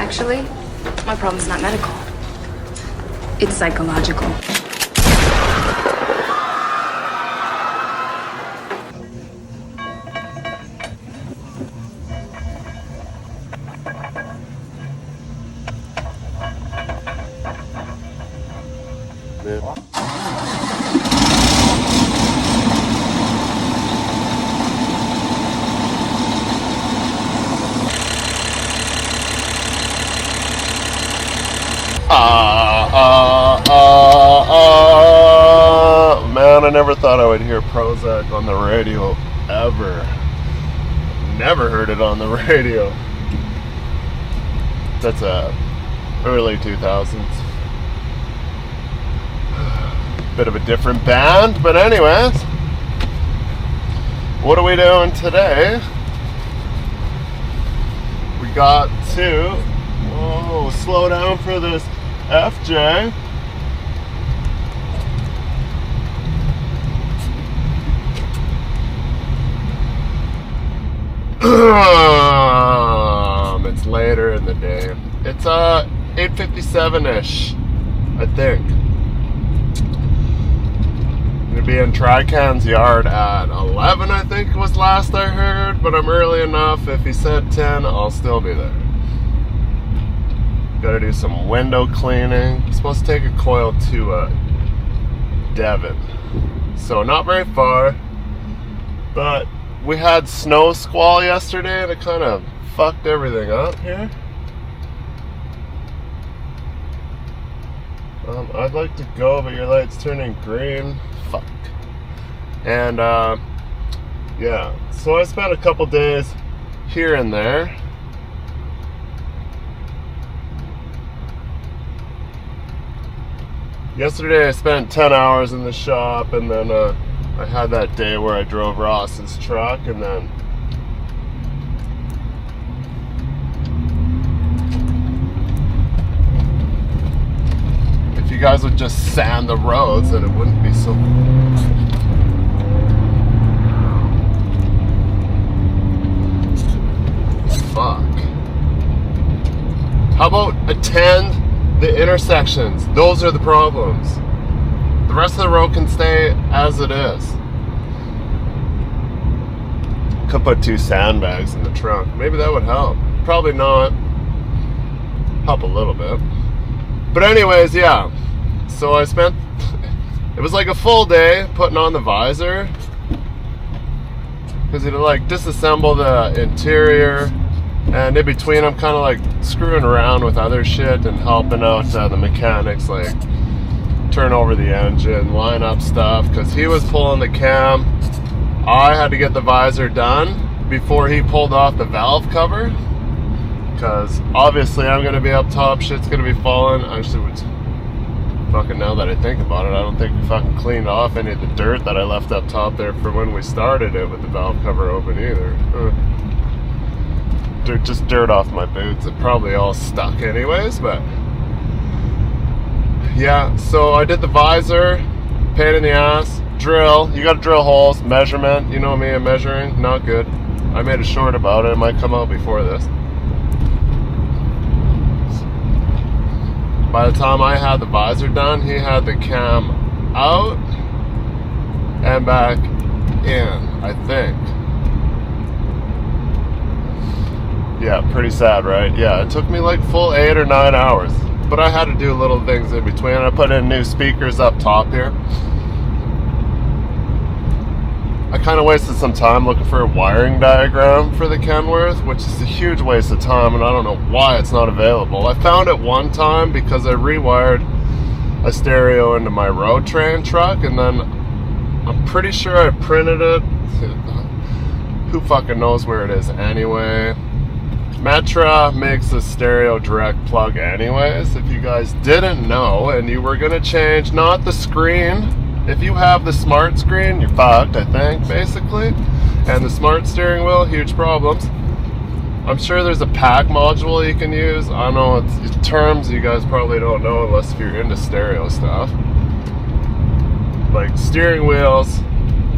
Actually, my problem's not medical. It's psychological. Man, I never thought I would hear Prozac on the radio, ever. Never heard it on the radio. That's early 2000s. Bit of a different band, but anyways. What are we doing today? We got to... Whoa, slow down for this FJ. It's later in the day. It's 8:57-ish, I think. I'm gonna be in Trican's yard at 11, I think was last I heard, but I'm early enough. If he said 10, I'll still be there. Gotta do some window cleaning. I'm supposed to take a coil to Devon, so not very far, but we had snow squall yesterday and it kind of fucked everything up here. I'd like to go, but your light's turning green. Fuck. And yeah, so I spent a couple days here and there. Yesterday I spent 10 hours in the shop, and then I had that day where I drove Ross's truck, and then if you guys would just sand the roads, then it wouldn't be so... Fuck. How about attend the intersections? Those are the problems. The rest of the road can stay as it is. Could put 2 sandbags in the trunk. Maybe that would help. Probably not. Help a little bit. But anyways, yeah. So I spent... It was like a full day putting on the visor. Because you had to like disassemble the interior. And in between, I'm kind of like screwing around with other shit and helping out the mechanics, like turn over the engine, line up stuff, because he was pulling the cam. I had to get the visor done before he pulled off the valve cover, because obviously I'm going to be up top, shit's going to be falling. Actually, fucking now that I think about it, I don't think we fucking cleaned off any of the dirt that I left up top there for when we started it with the valve cover open either. Just dirt off my boots. It probably all stuck anyways, but yeah, so I did the visor, pain in the ass, drill. You gotta drill holes, measurement. You know me, I'm measuring, not good. I made a short about it. It might come out before this. By the time I had the visor done, he had the cam out and back in, I think. Yeah, pretty sad, right? Yeah, it took me like full 8 or 9 hours. But I had to do little things in between. I put in new speakers up top here. I kind of wasted some time looking for a wiring diagram for the Kenworth, which is a huge waste of time, and I don't know why it's not available. I found it one time because I rewired a stereo into my road train truck, and then I'm pretty sure I printed it. Who fucking knows where it is anyway? Metra makes a stereo direct plug anyways, if you guys didn't know and you were gonna change, not the screen. If you have the smart screen, you're fucked, I think, basically. And the smart steering wheel, huge problems. I'm sure there's a pack module you can use. I don't know, it's terms you guys probably don't know unless if you're into stereo stuff. Like steering wheels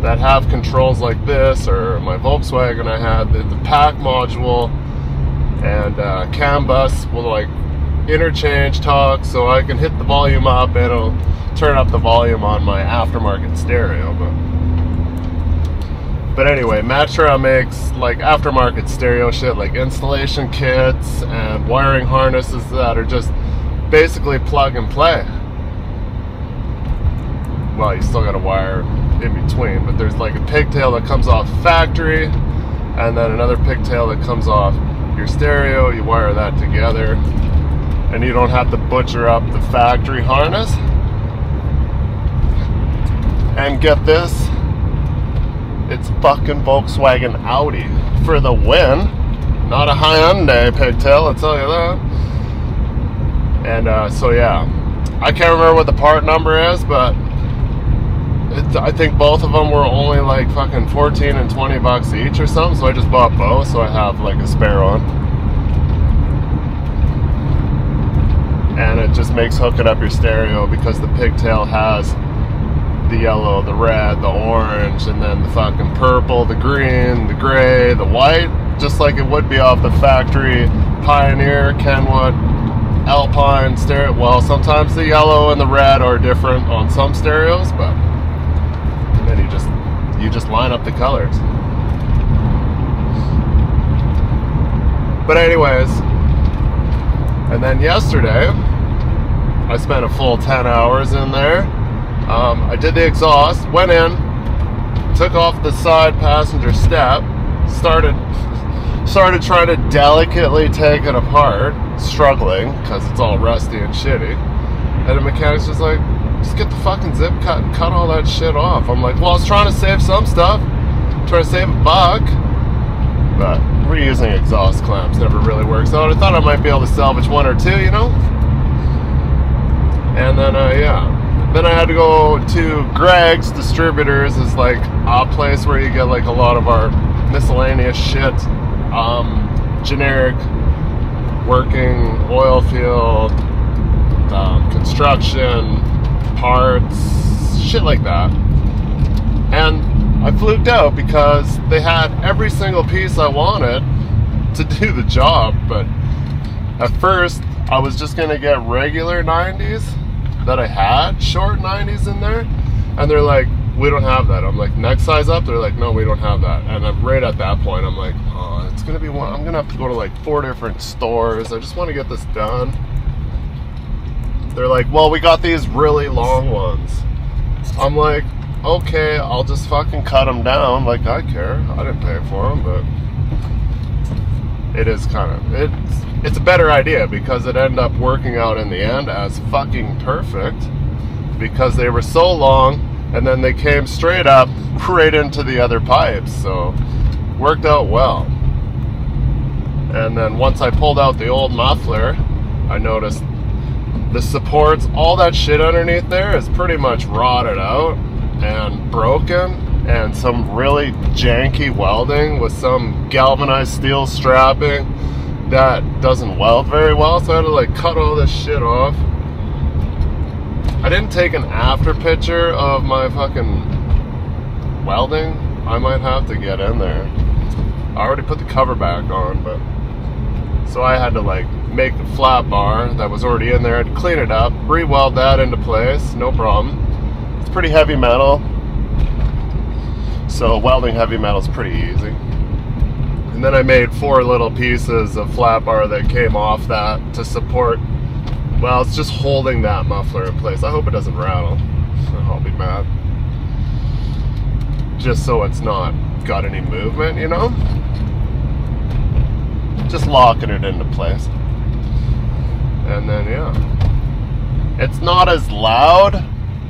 that have controls like this, or my Volkswagen I had, the pack module and CAN bus will like interchange talk, so I can hit the volume up and it'll turn up the volume on my aftermarket stereo. But anyway, Matra makes like aftermarket stereo shit, like installation kits and wiring harnesses that are just basically plug and play. Well, you still got to wire in between, but there's like a pigtail that comes off factory and then another pigtail that comes off your stereo. You wire that together and you don't have to butcher up the factory harness. And get this, it's fucking Volkswagen Audi for the win. Not a Hyundai pigtail, I'll tell you that. And so yeah, I can't remember what the part number is, but I think both of them were only like fucking 14 and 20 bucks each or something, so I just bought both so I have like a spare one. And it just makes hooking up your stereo, because the pigtail has the yellow, the red, the orange, and then the fucking purple, the green, the gray, the white, just like it would be off the factory Pioneer, Kenwood, Alpine stereo. Well, sometimes the yellow and the red are different on some stereos, but then you just line up the colors. But anyways, and then yesterday I spent a full 10 hours in there. I did the exhaust, went in, took off the side passenger step, started trying to delicately take it apart, struggling because it's all rusty and shitty. And the mechanic's just like, just get the fucking zip cut and cut all that shit off. I'm like, well, I was trying to save some stuff, trying to save $1, but reusing exhaust clamps never really works out. I thought I might be able to salvage one or two, you know? And then, yeah. Then I had to go to Greg's Distributors, is like a place where you get like a lot of our miscellaneous shit, generic working oil field, construction, parts, shit like that. And I fluked out because they had every single piece I wanted to do the job, but at first I was just gonna get regular 90s that I had, short 90s in there, and they're like, we don't have that. I'm like, next size up? They're like, no, we don't have that. And I'm right at that point, I'm like, oh, it's gonna be one. I'm gonna have to go to like 4 different stores. I just want to get this done. They're like, well, we got these really long ones. I'm like, okay, I'll just fucking cut them down. Like, I care. I didn't pay for them, but it is kind of, it's a better idea, because it ended up working out in the end as fucking perfect, because they were so long and then they came straight up right into the other pipes, so worked out well. And then once I pulled out the old muffler, I noticed the supports, all that shit underneath there is pretty much rotted out and broken, and some really janky welding with some galvanized steel strapping that doesn't weld very well, so I had to like cut all this shit off. I didn't take an after picture of my fucking welding. I might have to get in there. I already put the cover back on, but so I had to like make the flat bar that was already in there. I had to clean it up, re-weld that into place, no problem. It's pretty heavy metal, so welding heavy metal is pretty easy. And then I made 4 little pieces of flat bar that came off that to support, well, it's just holding that muffler in place. I hope it doesn't rattle. I'll be mad. Just so it's not got any movement, you know? Just locking it into place. And then, yeah. It's not as loud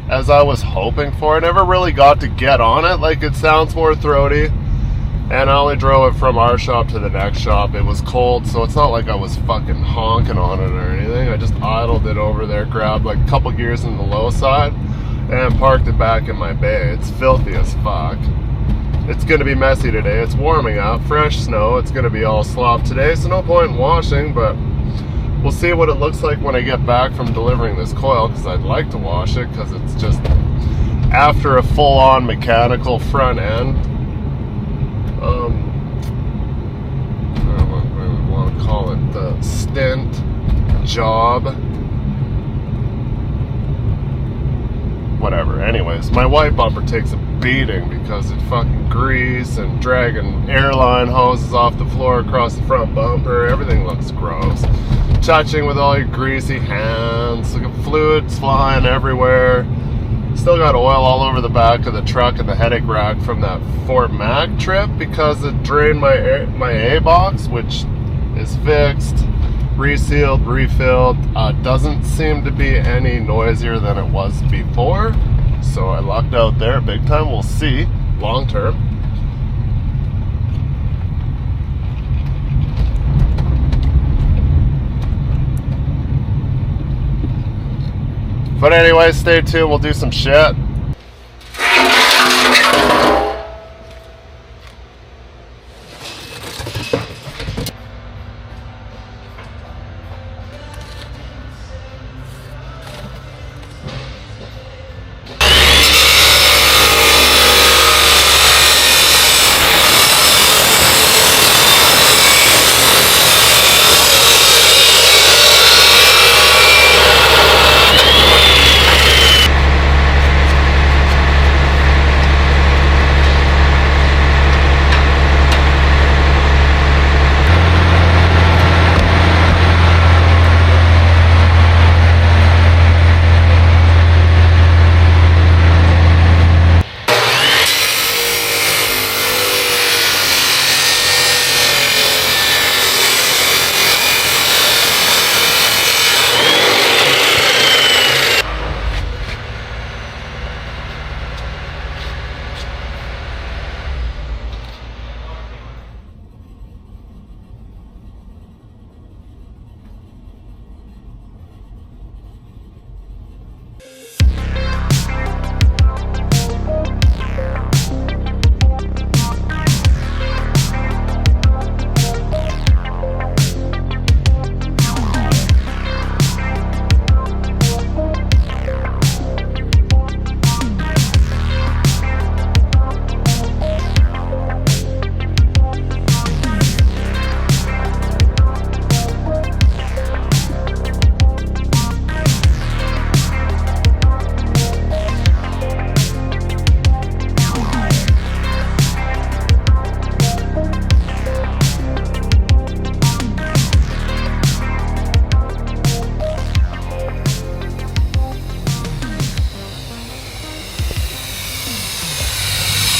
as I was hoping for. I never really got to get on it. Like, it sounds more throaty. And I only drove it from our shop to the next shop. It was cold, so it's not like I was fucking honking on it or anything. I just idled it over there, grabbed like a couple gears in the low side, and parked it back in my bay. It's filthy as fuck. It's gonna be messy today. It's warming up, fresh snow. It's gonna be all slop today, so no point in washing, but we'll see what it looks like when I get back from delivering this coil, because I'd like to wash it, because it's just, after a full-on mechanical front end, I don't want to call it, the stint job, whatever. Anyways, my white bumper takes a beating because it fucking grease and dragging airline hoses off the floor across the front bumper. Everything looks gross. Touching with all your greasy hands, like fluids flying everywhere. Still got oil all over the back of the truck and the headache rack from that Fort Mac trip because it drained my A-box, which is fixed, resealed, refilled. Doesn't seem to be any noisier than it was before. So I lucked out there big time. We'll see long term. But anyway, stay tuned. We'll do some shit.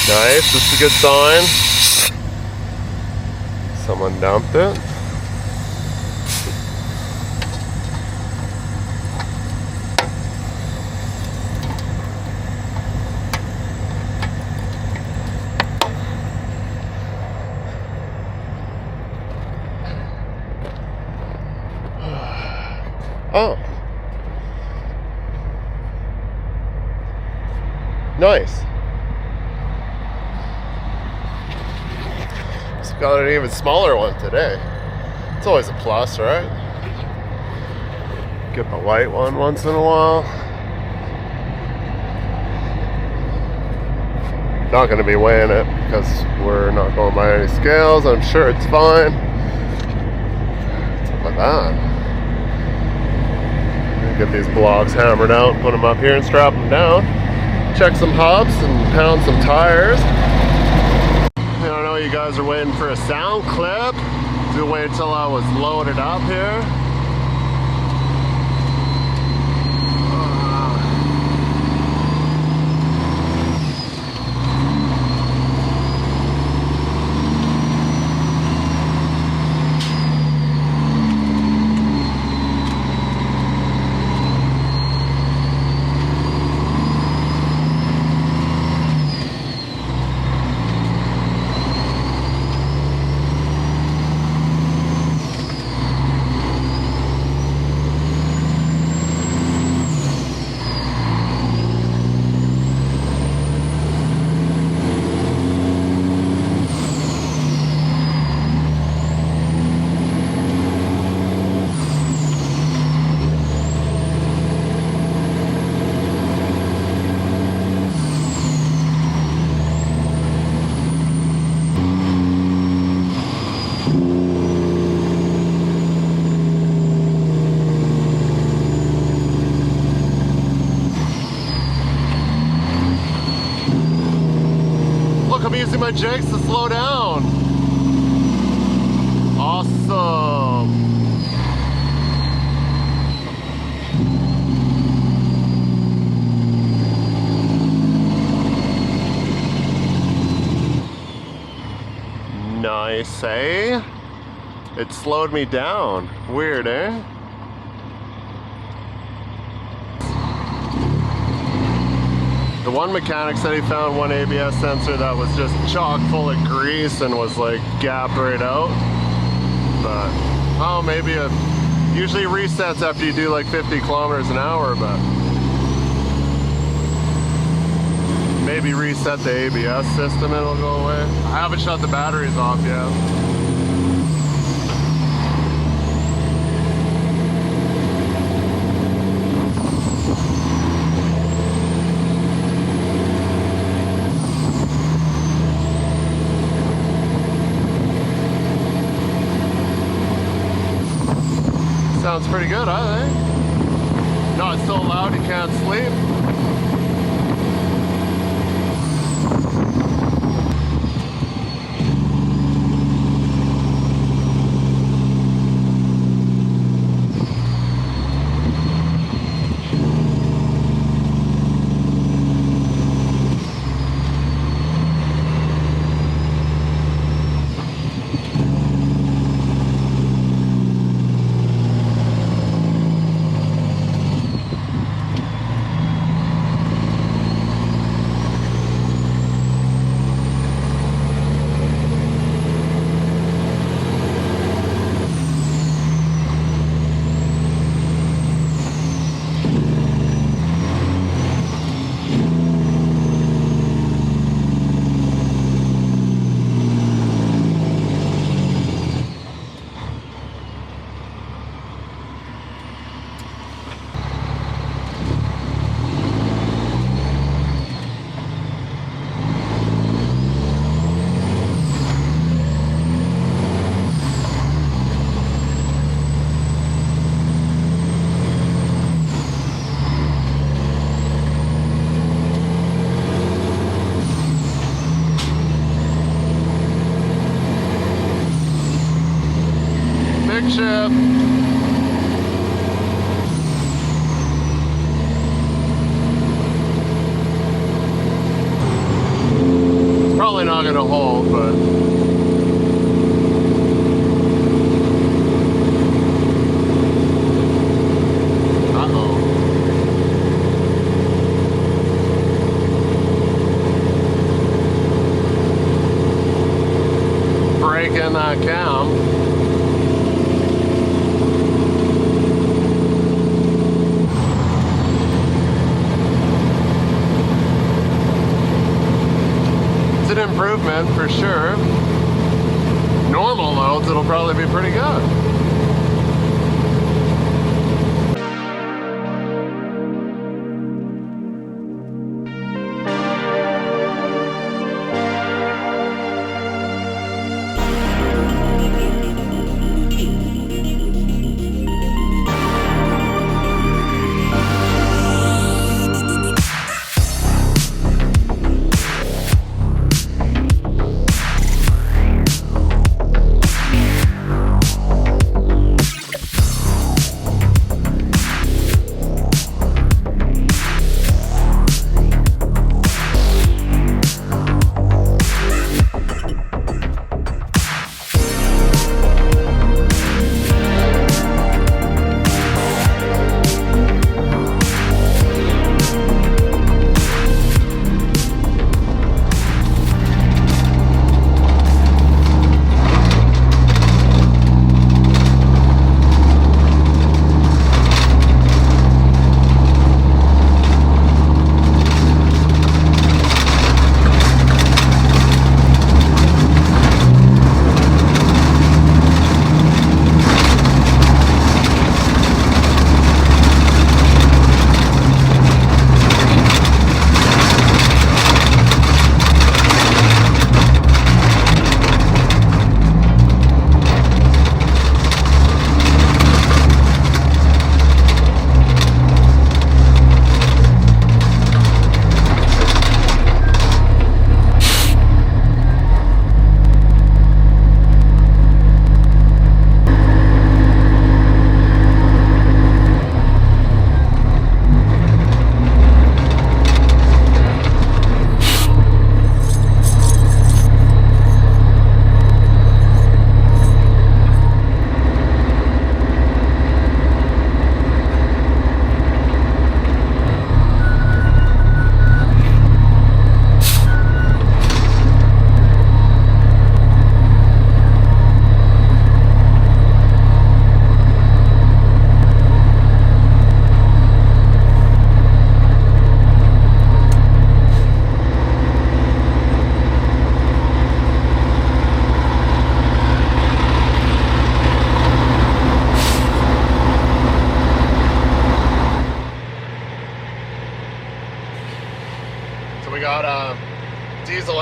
Nice, this is a good sign. Someone dumped it. Oh. Nice. Got an even smaller one today. It's always a plus, right? Get the light one once in a while. Not going to be weighing it because we're not going by any scales. I'm sure it's fine. What's up with that? Get these blocks hammered out, put them up here and strap them down. Check some hubs and pound some tires. I don't know, you guys are waiting for a sound clip. To wait until I was loaded up here. my jakes to slow down. Awesome. Nice, eh? It slowed me down. Weird, eh? The one mechanic said he found one ABS sensor that was just chock full of grease and was like gapped right out. But, oh, maybe it usually resets after you do like 50 kilometers an hour, but maybe reset the ABS system and it'll go away. I haven't shut the batteries off yet. Sounds pretty good, I think. No, it's so loud you can't sleep. Shift. It's probably not going to hold, but uh-oh. Breaking that cam. Improvement for sure. Normal loads, it'll probably be pretty good.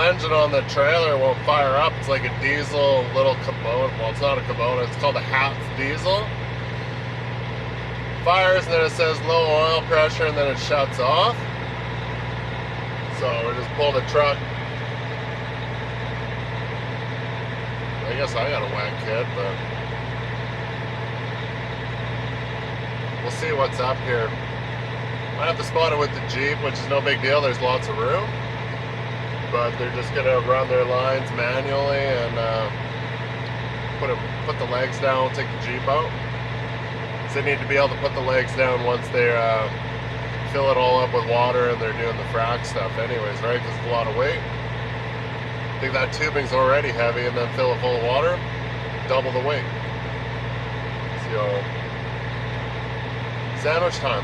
engine on the trailer won't fire up. It's like a diesel little Kubota. Well, it's not a Kubota. It's called a half diesel. Fires and then it says low oil pressure and then it shuts off. So we just pull the truck. I guess I got a wet kit, but we'll see what's up here. I have to spot it with the Jeep, which is no big deal. There's lots of room. But they're just gonna run their lines manually and put the legs down, take the Jeep out. So they need to be able to put the legs down once they fill it all up with water and they're doing the frac stuff anyways, right? Because it's a lot of weight. I think that tubing's already heavy, and then fill it full of water, double the weight. So, sandwich time.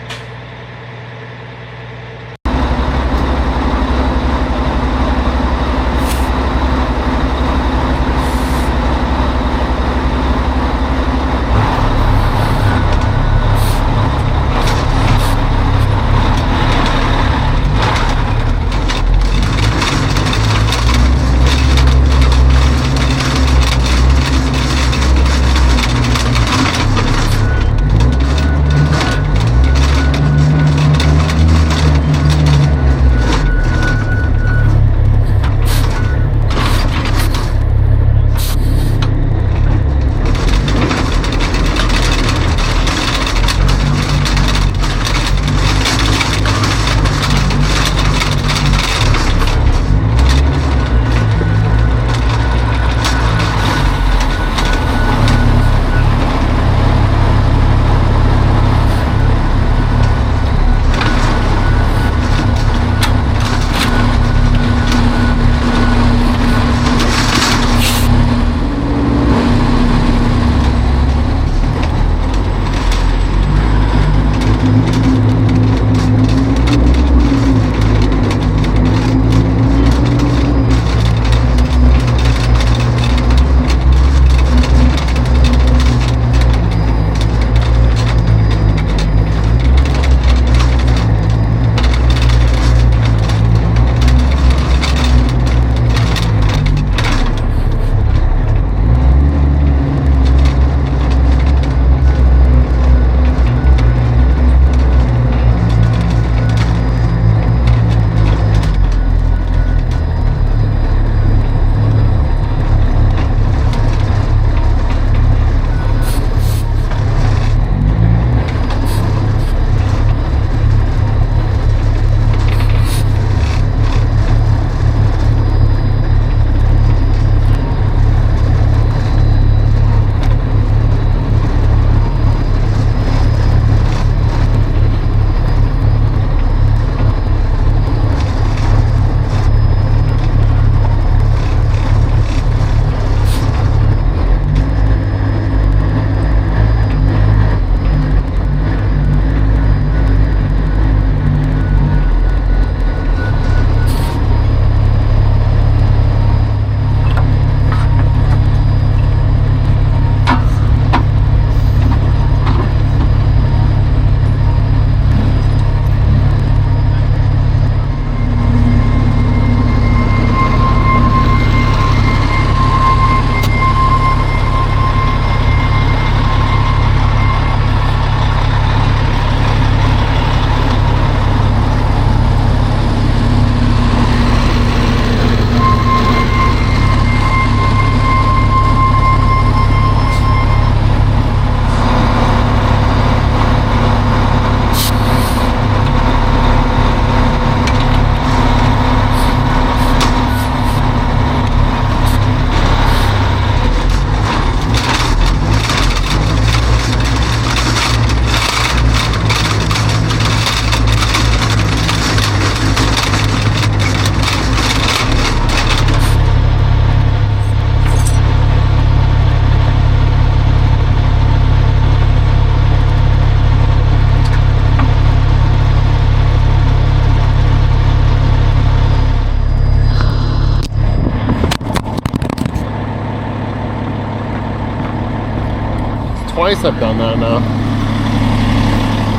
Twice I've done that now.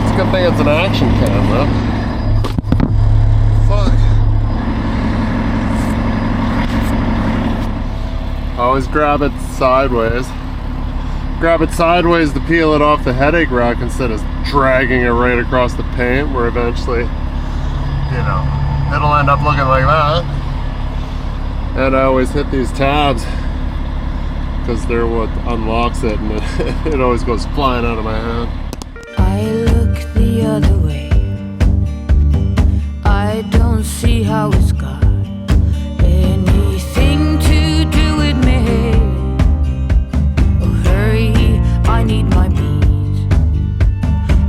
It's a good thing it's an action camera. Fuck. Always grab it sideways. Grab it sideways to peel it off the headache rack instead of dragging it right across the paint, where eventually, you know, it'll end up looking like that. And I always hit these tabs because they're what unlocks it, and it always goes flying out of my hand. I look the other way. I don't see how it's got anything to do with me. Oh, hurry, I need my beat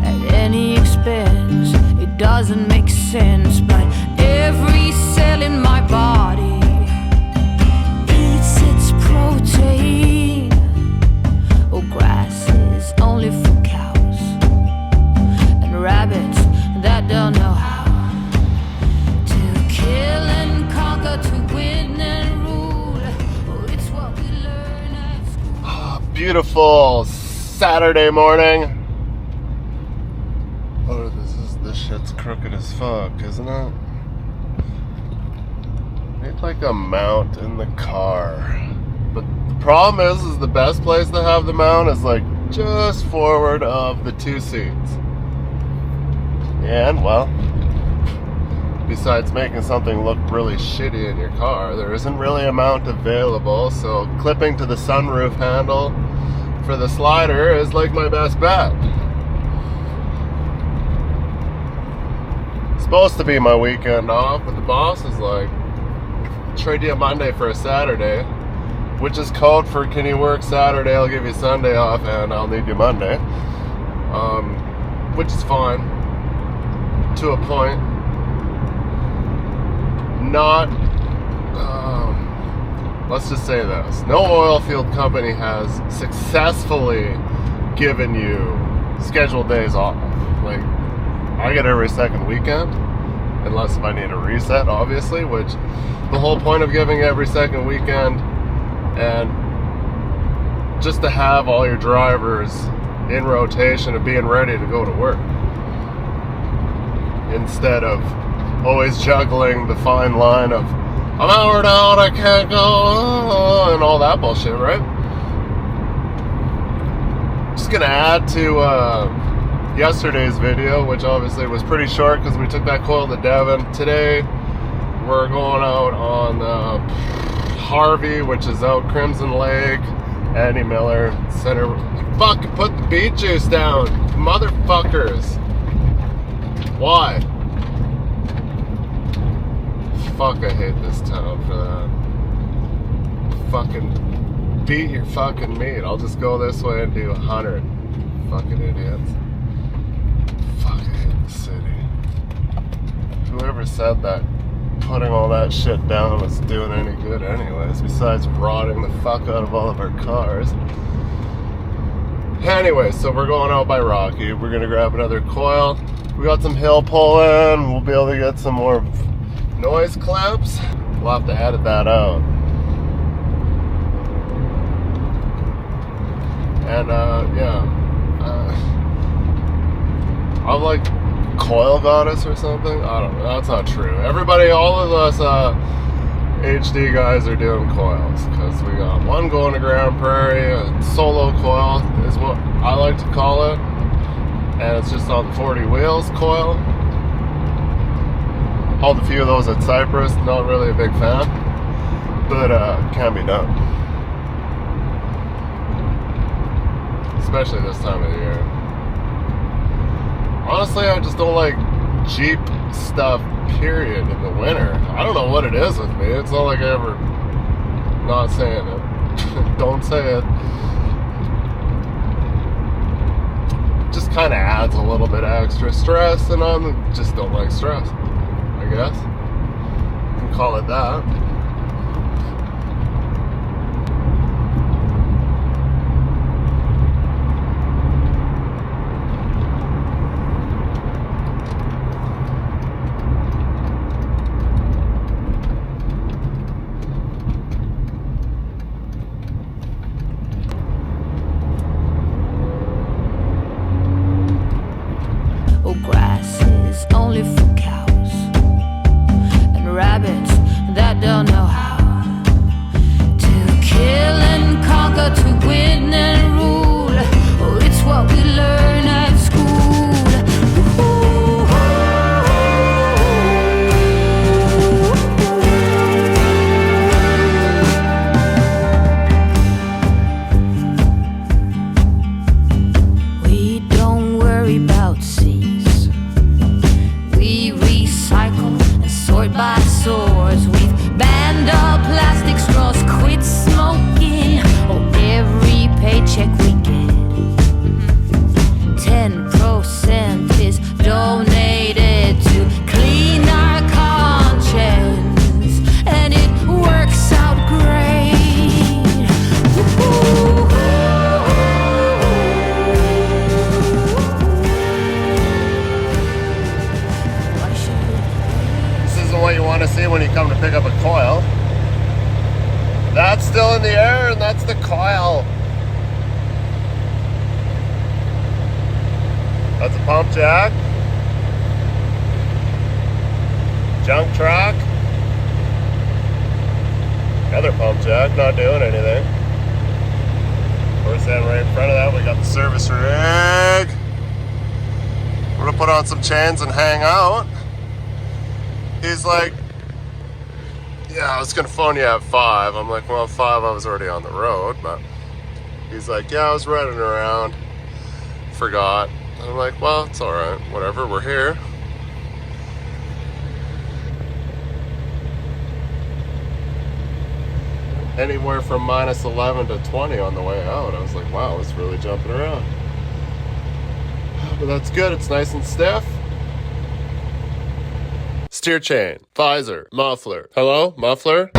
at any expense. It doesn't make sense, but every cell in my body eats its protein. Oh, grass is only for cows and rabbits that don't know how to kill and conquer, to win and rule. Oh, it's what we learn at school. Beautiful Saturday morning. Oh, this shit's crooked as fuck, isn't it? Need like a mount in the car. But the problem is the best place to have the mount is like just forward of the two seats. And well, besides making something look really shitty in your car, there isn't really a mount available, so clipping to the sunroof handle for the slider is like my best bet. It's supposed to be my weekend off, but the boss is like, trade you a Monday for a Saturday, which is code for, can you work Saturday, I'll give you Sunday off, and I'll need you Monday. Which is fine, to a point. Not, let's just say this. No oil field company has successfully given you scheduled days off. Like, I get every second weekend, unless if I need a reset, obviously, which the whole point of giving every second weekend and just to have all your drivers in rotation and being ready to go to work, instead of always juggling the fine line of I'm hour down, I can't go, and all that bullshit, right? Just gonna add to yesterday's video, which obviously was pretty short because we took that coil to Devon. Today we're going out on Harvey, which is out Crimson Lake, Andy Miller Center. Fuck, put the beet juice down, motherfuckers. Why? Fuck, I hate this town for that. Fucking beat your fucking meat. I'll just go this way and do 100. Fucking idiots. Fuck, I hate the city. Whoever said that putting all that shit down was doing any good anyways, besides rotting the fuck out of all of our cars. Anyway, so we're going out by Rocky. We're gonna grab another coil. We got some hill pulling. We'll be able to get some more noise clips. We'll have to edit that out. And I'm like coil goddess or something. I don't know. That's not true. Everybody, all of us HD guys are doing coils because we got one going to Grand Prairie. A solo coil is what I like to call it, and it's just on 40 wheels coil. Hauled a few of those at Cypress. Not really a big fan, but can be done, especially this time of the year. Honestly, I just don't like Jeep stuff, period, in the winter. I don't know what it is with me. It's not like I ever, not saying it. Don't say it. Just kind of adds a little bit of extra stress, and I just don't like stress, I guess. You can call it that. Rabbits that don't know how to kill 10% is donated to clean our conscience, and it works out great. Woo-hoo. This isn't what you want to see when you come to pick up a coil. That's still in the air, and that's the coil. That's a pump jack. Junk truck. Another pump jack, not doing anything. Of course, then right in front of that, we got the service rig. We're gonna put on some chains and hang out. He's like, yeah, I was gonna phone you at 5. I'm like, well, at 5 I was already on the road, but he's like, yeah, I was running around, forgot. I'm like, well, it's all right, whatever, we're here. Anywhere from -11 to 20 on the way out. I was like, wow, it's really jumping around. But that's good, it's nice and stiff. Steer chain, visor, muffler. Hello, muffler?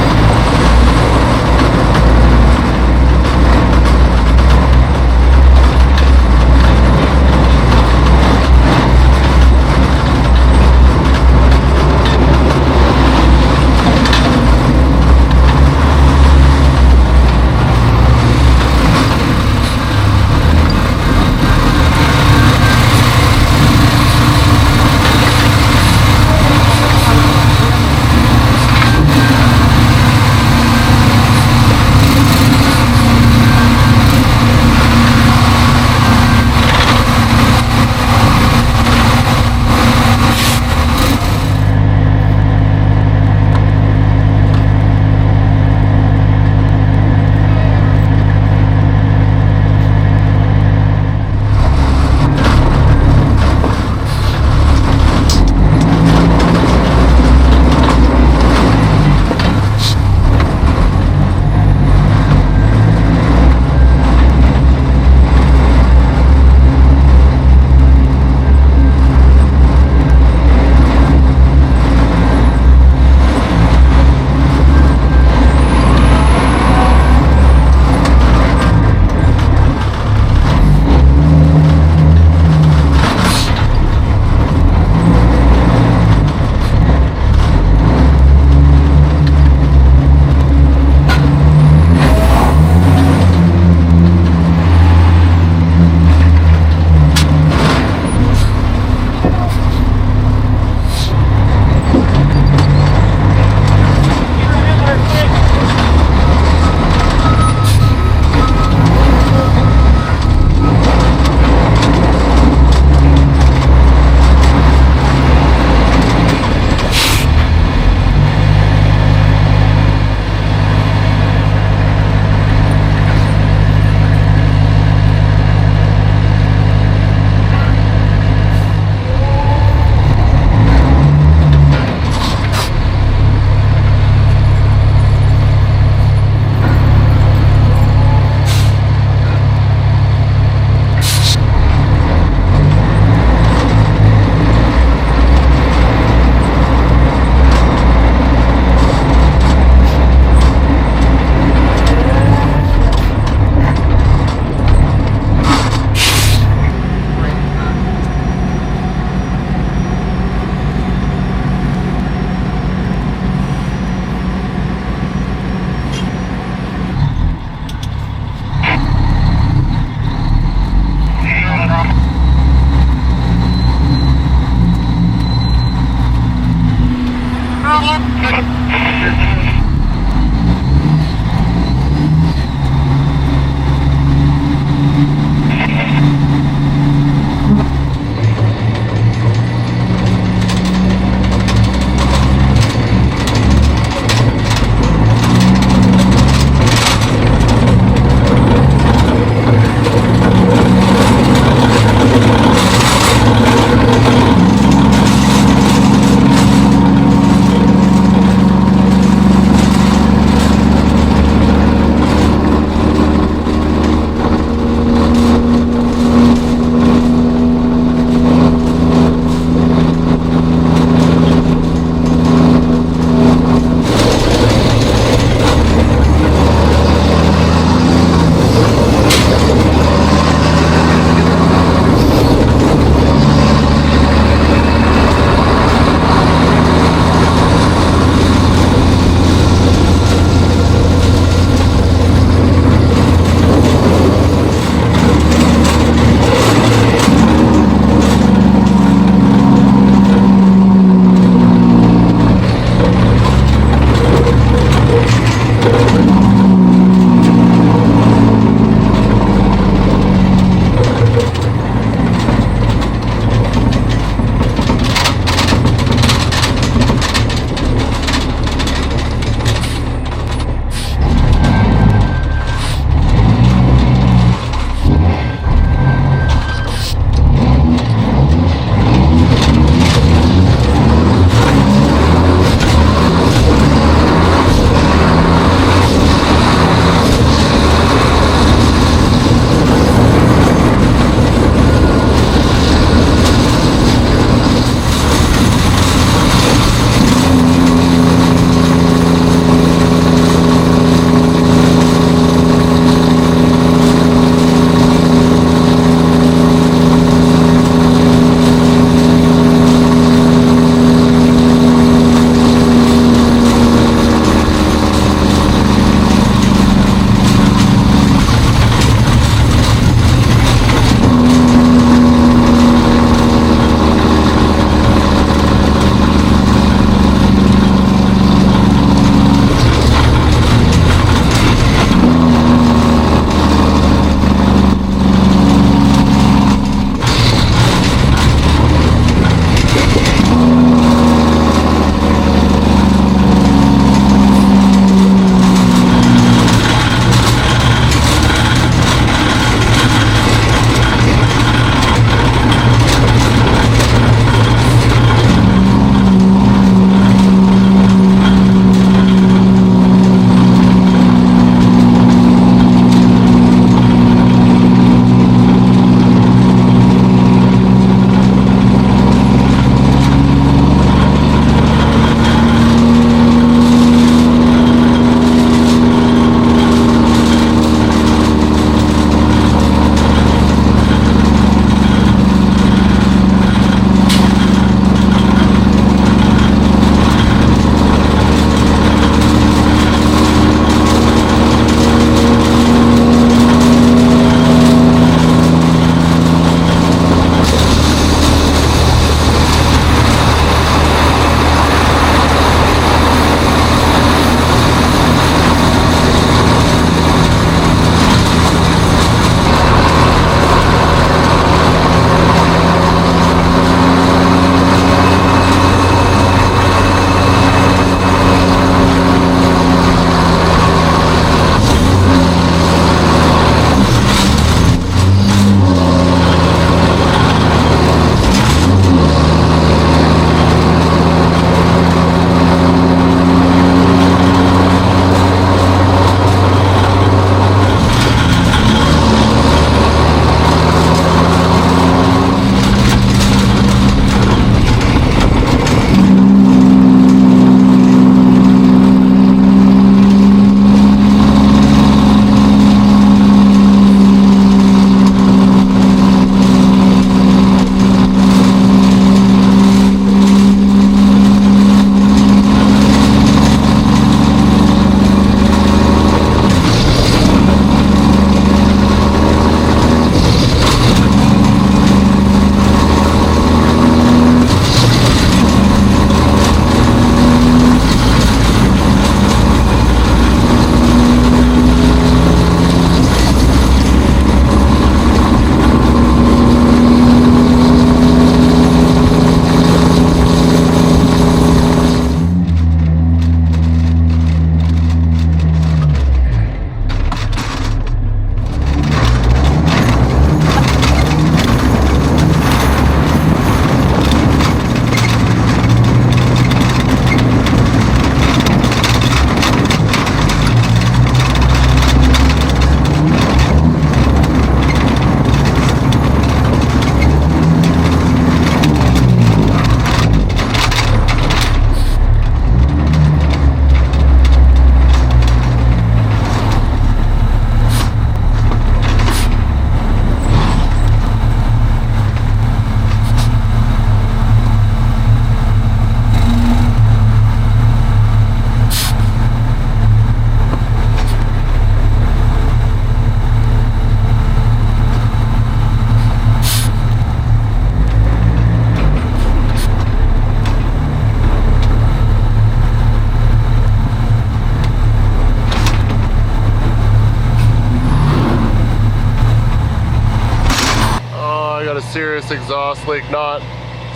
gas exhaust leak. Not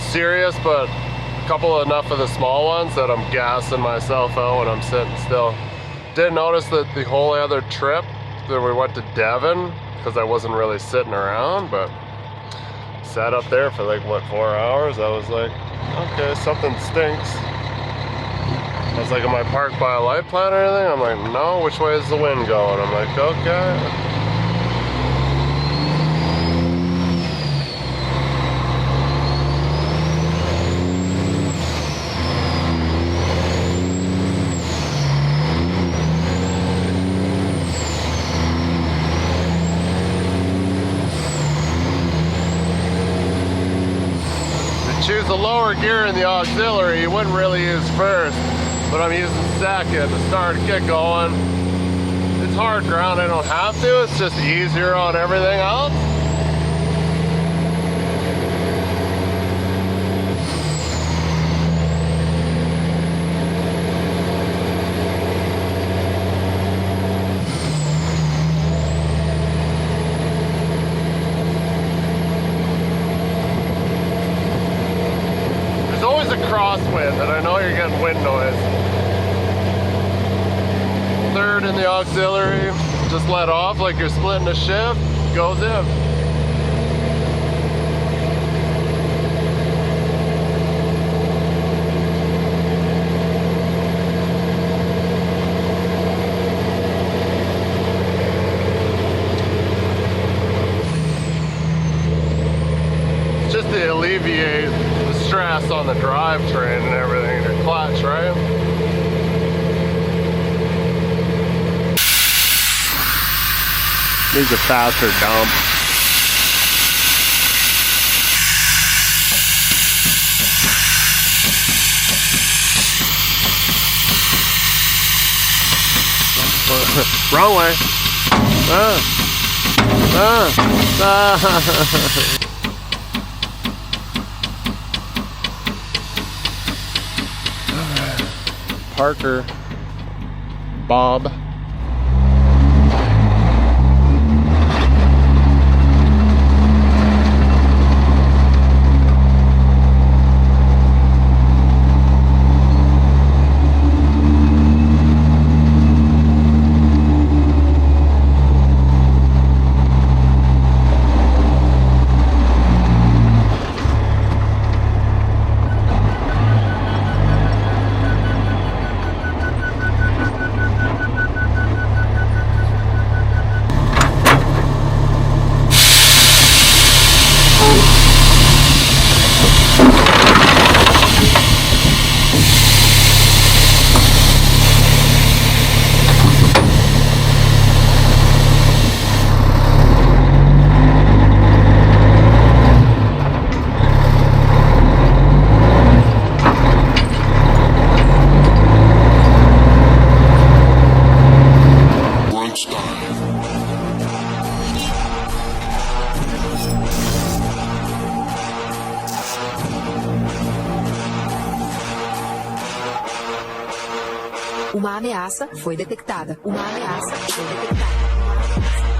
serious, but a couple enough of the small ones that I'm gassing myself out when I'm sitting still. Did notice that the whole other trip that we went to Devon, because I wasn't really sitting around, but sat up there for like, what, 4 hours? I was like, okay, something stinks. I was like, am I parked by a light plant or anything? I'm like, no, which way is the wind going? I'm like, okay. Choose the lower gear in the auxiliary, you wouldn't really use first, but I'm using second to start to get going. It's hard ground, I don't have to, it's just easier on everything else. Crosswind, and I know you're getting wind noise. Third in the auxiliary, just let off like you're splitting a shift, goes in. Just to alleviate the stress on the drivetrain and everything in your clutch, right? Needs a faster dump. Wrong way. Parker, Bob. Uma ameaça foi detectada. Uma ameaça foi detectada.